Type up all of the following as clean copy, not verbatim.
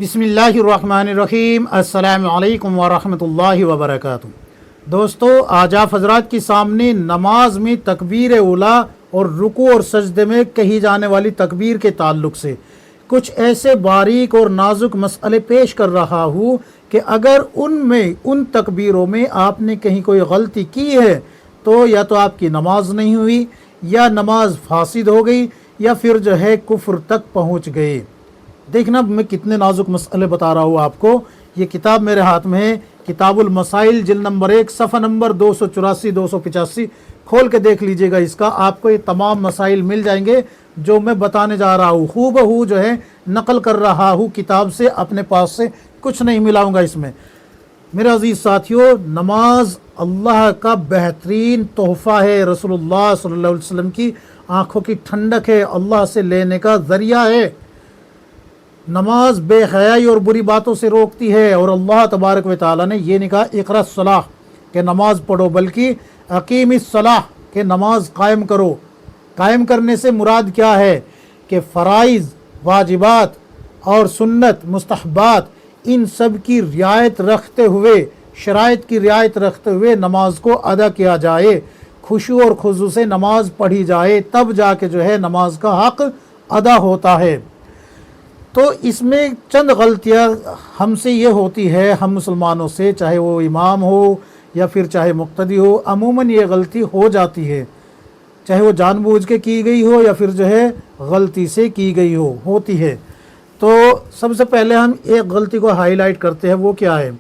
बिस्मिल्लाहिर्रहमानिर्रहीम। अस्सलामु अलैकुम वरहमतुल्लाहि वबरकातुहू। दोस्तों, आज आप हजरात के सामने नमाज में तकबीर उला और रुकू और सजदे में कही जाने वाली तकबीर के ताल्लुक़ से कुछ ऐसे बारीक और नाजुक मसले पेश कर रहा हूँ कि अगर उन तकबीरों में आपने कहीं कोई गलती की है तो या तो आपकी नमाज नहीं हुई, या नमाज फासिद हो गई, या फिर जो है कुफ्र तक पहुँच गए। देखना मैं कितने नाजुक मसले बता रहा हूँ आपको। ये किताब मेरे हाथ में है, किताबुल मसाइल जिल्द नंबर 1 सफ़ा नंबर 284-285। खोल के देख लीजिएगा इसका, आपको ये तमाम मसाइल मिल जाएंगे जो मैं बताने जा रहा हूँ। हूबहू जो है नकल कर रहा हूँ किताब से, अपने पास से कुछ नहीं मिलाऊंगा इसमें। मेरे अजीज़ साथियों, नमाज अल्लाह का बेहतरीन तोहफ़ा है, रसूलुल्लाह सल्लल्लाहु अलैहि वसल्लम की आँखों की ठंडक है, अल्लाह से लेने का ज़रिया है। नमाज बेहयाई और बुरी बातों से रोकती है, और अल्लाह तबारक व तआला ने ये नहीं कहा इक़रा सलाह के नमाज पढ़ो, बल्कि अकीमिस सलाह के नमाज कायम करो। कायम करने से मुराद क्या है कि फ़राइज़, वाजिबात और सुन्नत, मुस्तहबात, इन सब की रियायत रखते हुए, शराइत की रियायत रखते हुए नमाज को अदा किया जाए, खुशू और खुजू से नमाज पढ़ी जाए, तब जाके जो है नमाज का हक़ अदा होता है। तो इसमें चंद गलतियाँ हमसे ये होती है, हम मुसलमानों से, चाहे वो इमाम हो या फिर चाहे मुक्तदी हो, अमूमन ये गलती हो जाती है, चाहे वो जानबूझ के की गई हो या फिर जो है गलती से की गई हो, होती है। तो सबसे पहले हम एक गलती को हाईलाइट करते हैं, वो क्या है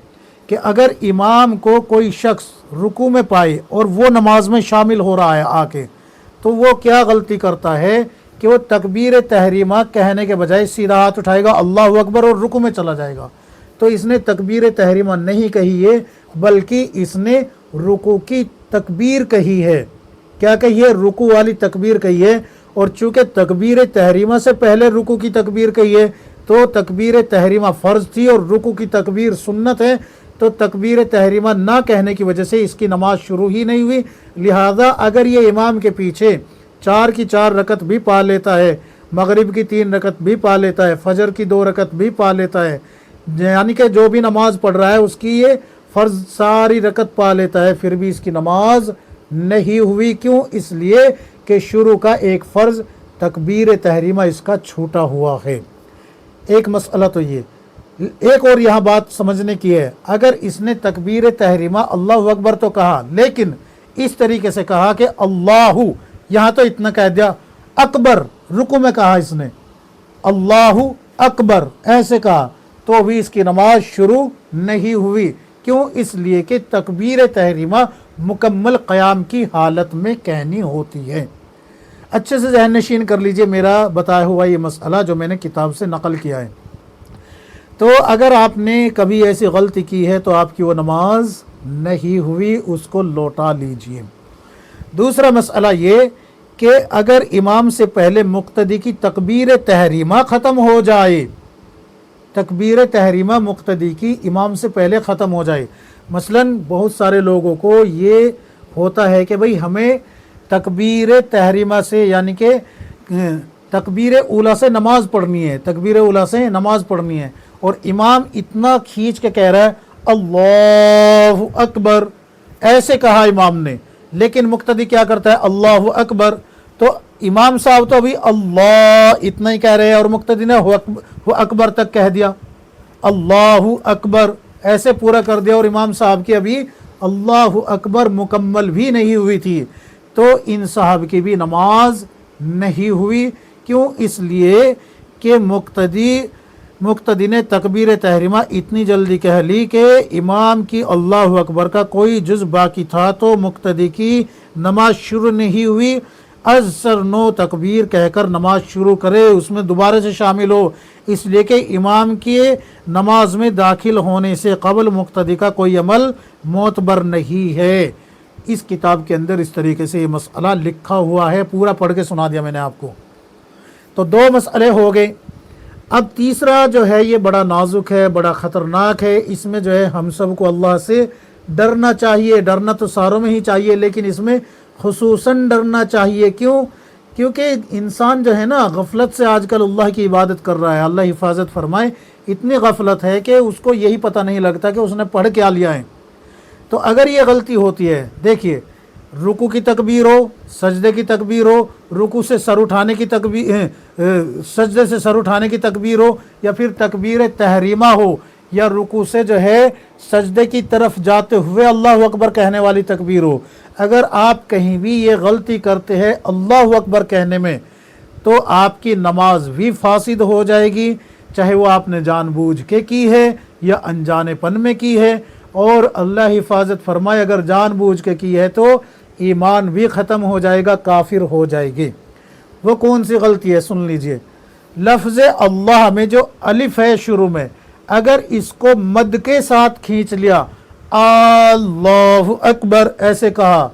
कि अगर इमाम को कोई शख्स रुकू में पाए और वो नमाज में शामिल हो रहा है आके, तो वो क्या गलती करता है कि वो तकबीर तहरीमा कहने के बजाय सीधा हाथ उठाएगा, अल्लाहु अकबर, और रुकू में चला जाएगा। तो इसने तकबीर तहरीमा नहीं कही है, बल्कि इसने रुकू की तकबीर कही है। क्या कही है? रुकू वाली तकबीर कही है। और चूँकि तकबीर तहरीमा से पहले रुकू की तकबीर कही है, तो तकबीर तहरीमा फ़र्ज़ थी और रुकू की तकबीर सुन्नत है। तो तकबीर तहरीमा ना कहने की वजह से इसकी नमाज शुरू ही नहीं हुई। लिहाजा अगर ये इमाम के पीछे 4 की 4 रकत भी पा लेता है, मगरिब की 3 रकत भी पा लेता है, फजर की 2 रकत भी पा लेता है, यानी कि जो भी नमाज पढ़ रहा है उसकी ये फ़र्ज़ सारी रकत पा लेता है, फिर भी इसकी नमाज नहीं हुई। क्यों? इसलिए कि शुरू का एक फ़र्ज़ तकबीर तहरीमा इसका छूटा हुआ है। एक मसला तो ये। एक और यहाँ बात समझने की है, अगर इसने तकबीर तहरीमा अल्लाहु अकबर तो कहा, लेकिन इस तरीके से कहा कि अल्लाहु, यहाँ तो इतना कह दिया, अकबर रुकू में कहा इसने अल्लाहु अकबर ऐसे कहा, तो भी इसकी नमाज शुरू नहीं हुई। क्यों? इसलिए कि तकबीर तहरीमा मुकम्मल क़याम की हालत में कहनी होती है। अच्छे से ज़हन नशीन कर लीजिए मेरा बताया हुआ ये मसला जो मैंने किताब से नकल किया है। तो अगर आपने कभी ऐसी गलती की है तो आपकी वो नमाज नहीं हुई, उसको लौटा लीजिए। दूसरा मसला ये कि अगर इमाम से पहले मुक्तदी की तकबीर तहरीमा ख़त्म हो जाए, तकबीर तहरीमा मुक्तदी की इमाम से पहले ख़त्म हो जाए, मसलन बहुत सारे लोगों को ये होता है कि भाई हमें तकबीर तहरीमा से, यानी कि तकबीर उला से नमाज पढ़नी है, तकबीर उला से नमाज पढ़नी है, और इमाम इतना खींच के कह रहा है अल्लाहु अकबर, ऐसे कहा इमाम ने, लेकिन मुक्तदी क्या करता है अल्लाहु अकबर। तो इमाम साहब तो अभी अल्लाह इतना ही कह रहे हैं और मुक्तदी ने हु अकबर तक कह दिया, अल्लाहु अकबर ऐसे पूरा कर दिया, और इमाम साहब की अभी अल्लाहु अकबर मुकम्मल भी नहीं हुई थी। तो इन साहब की भी नमाज नहीं हुई। क्यों? इसलिए कि मुक्तदी ने तकबीर तहरीमा इतनी जल्दी कह ली कि इमाम की अल्लाहु अकबर का कोई जुज़ बाकी था, तो मुक्तदी की नमाज शुरू नहीं हुई। अज़्सर नो तकबीर कहकर नमाज शुरू करे, उसमें दोबारा से शामिल हो, इसलिए कि इमाम के नमाज में दाखिल होने से क़बल मुक्तदी का कोई अमल मोतबर नहीं है। इस किताब के अंदर इस तरीके से ये मसला लिखा हुआ है, पूरा पढ़ के सुना दिया मैंने आपको। तो 2 मसले हो गए। अब तीसरा जो है ये बड़ा नाजुक है, बड़ा ख़तरनाक है। इसमें जो है हम सब को अल्लाह से डरना चाहिए। डरना तो सारों में ही चाहिए, लेकिन इसमें खुसूसन डरना चाहिए। क्यों? क्योंकि इंसान जो है ना गफलत से आजकल अल्लाह की इबादत कर रहा है। अल्लाह हिफाजत फरमाए اتنی غفلت ہے کہ اس کو یہی پتہ نہیں لگتا کہ اس نے پڑھ کیا لیا ہے۔ تو اگر یہ غلطی ہوتی ہے، دیکھیے رکوع کی تکبیر ہو، سجدے کی تکبیر ہو، رکوع سے سر اٹھانے کی تکبیر، سجدے سے سر اٹھانے کی تکبیر ہو، یا پھر تکبیر تحریمہ ہو، یا رکوع سے جو ہے سجدے کی طرف جاتے ہوئے اللہ اکبر کہنے والی تکبیر ہو، اگر آپ کہیں بھی یہ غلطی کرتے ہیں اللہ اکبر کہنے میں تو آپ کی نماز بھی فاسد ہو جائے گی، چاہے وہ آپ نے جان بوجھ کے کی ہے یا انجانے پن میں کی ہے، اور اللہ حفاظت فرمائے اگر جان بوجھ کے کی ہے تو ایمان بھی ختم ہو جائے گا، کافر ہو جائے گی۔ وہ کون سی غلطی ہے سن لیجئے، لفظ اللہ میں جو الف ہے شروع میں، اگر اس کو مد کے ساتھ کھینچ لیا اللہ اکبر ایسے کہا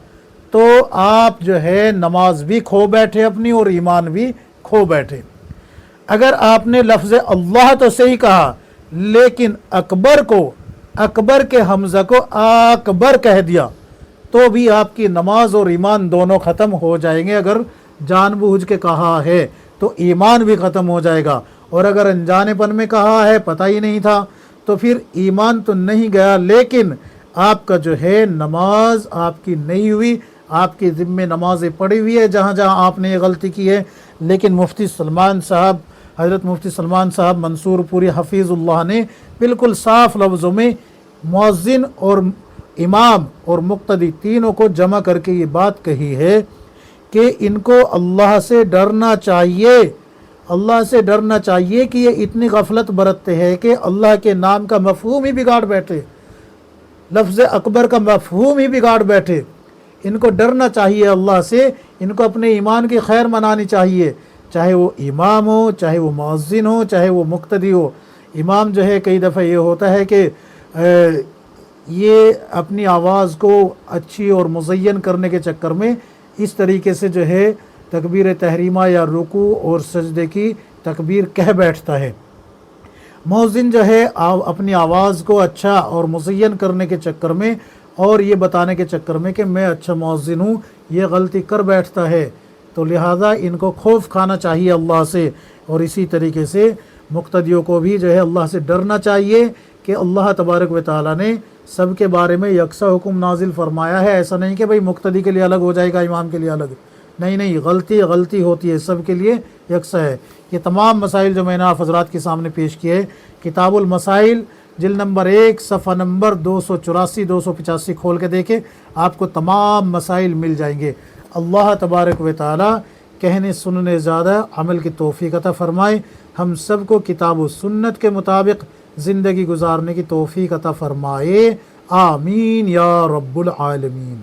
تو آپ جو ہے نماز بھی کھو بیٹھے اپنی اور ایمان بھی کھو بیٹھے۔ اگر آپ نے لفظ اللہ تو صحیح کہا لیکن اکبر کے حمزہ کو اکبر کہہ دیا تو بھی آپ کی نماز اور ایمان دونوں ختم ہو جائیں گے۔ اگر جان بوجھ کے کہا ہے تو ایمان بھی ختم ہو جائے گا، اور اگر انجانے پن میں کہا ہے پتہ ہی نہیں تھا تو پھر ایمان تو نہیں گیا لیکن آپ کا جو ہے نماز آپ کی نہیں ہوئی، آپ کی ذمہ نمازیں پڑی ہوئی ہے جہاں جہاں آپ نے یہ غلطی کی ہے۔ لیکن حضرت مفتی سلمان صاحب منصور پوری حفیظ اللہ نے بالکل صاف لفظوں میں مؤذن اور امام اور مقتدی تینوں کو جمع کر کے یہ بات کہی ہے کہ ان کو اللہ سے ڈرنا چاہیے، اللہ سے ڈرنا چاہیے کہ یہ اتنی غفلت برتتے ہیں کہ اللہ کے نام کا مفہوم ہی بگاڑ بیٹھے، لفظ اکبر کا مفہوم ہی بگاڑ بیٹھے۔ ان کو ڈرنا چاہیے اللہ سے، ان کو اپنے ایمان کی خیر منانی چاہیے، چاہے وہ امام ہو، چاہے وہ مؤذن ہو، چاہے وہ مقتدی ہو۔ امام جو ہے کئی دفعہ یہ ہوتا ہے کہ یہ اپنی آواز کو اچھی اور مزین کرنے کے چکر میں اس طریقے سے جو ہے تکبیر تحریمہ یا رکوع اور سجدے کی تکبیر کہہ بیٹھتا ہے۔ مؤذن جو ہے اپنی آواز کو اچھا اور مزین کرنے کے چکر میں اور یہ بتانے کے چکر میں کہ میں اچھا مؤذن ہوں، یہ غلطی کر بیٹھتا ہے، تو لہٰذا ان کو خوف کھانا چاہیے اللہ سے، اور اسی طریقے سے مقتدیوں کو بھی جو ہے اللہ سے ڈرنا چاہیے کہ اللہ تبارک و تعالیٰ نے سب کے بارے میں یکساں حکم نازل فرمایا ہے۔ ایسا نہیں کہ بھئی مقتدی کے لیے الگ ہو جائے گا، امام کے لیے الگ، نہیں، غلطی ہوتی ہے، سب کے لیے یکساں ہے۔ یہ تمام مسائل جو میں نے آپ حضرات کے سامنے پیش کیے، کتاب المسائل جلد نمبر 1 صفحہ نمبر 284 285 کھول کے دیکھیں، آپ کو تمام مسائل مل جائیں گے۔ اللہ تبارک و تعالی کہنے سننے زیادہ عمل کی توفیق عطا فرمائے، ہم سب کو کتاب و سنت کے مطابق زندگی گزارنے کی توفیق عطا فرمائے، آمین یا رب العالمین۔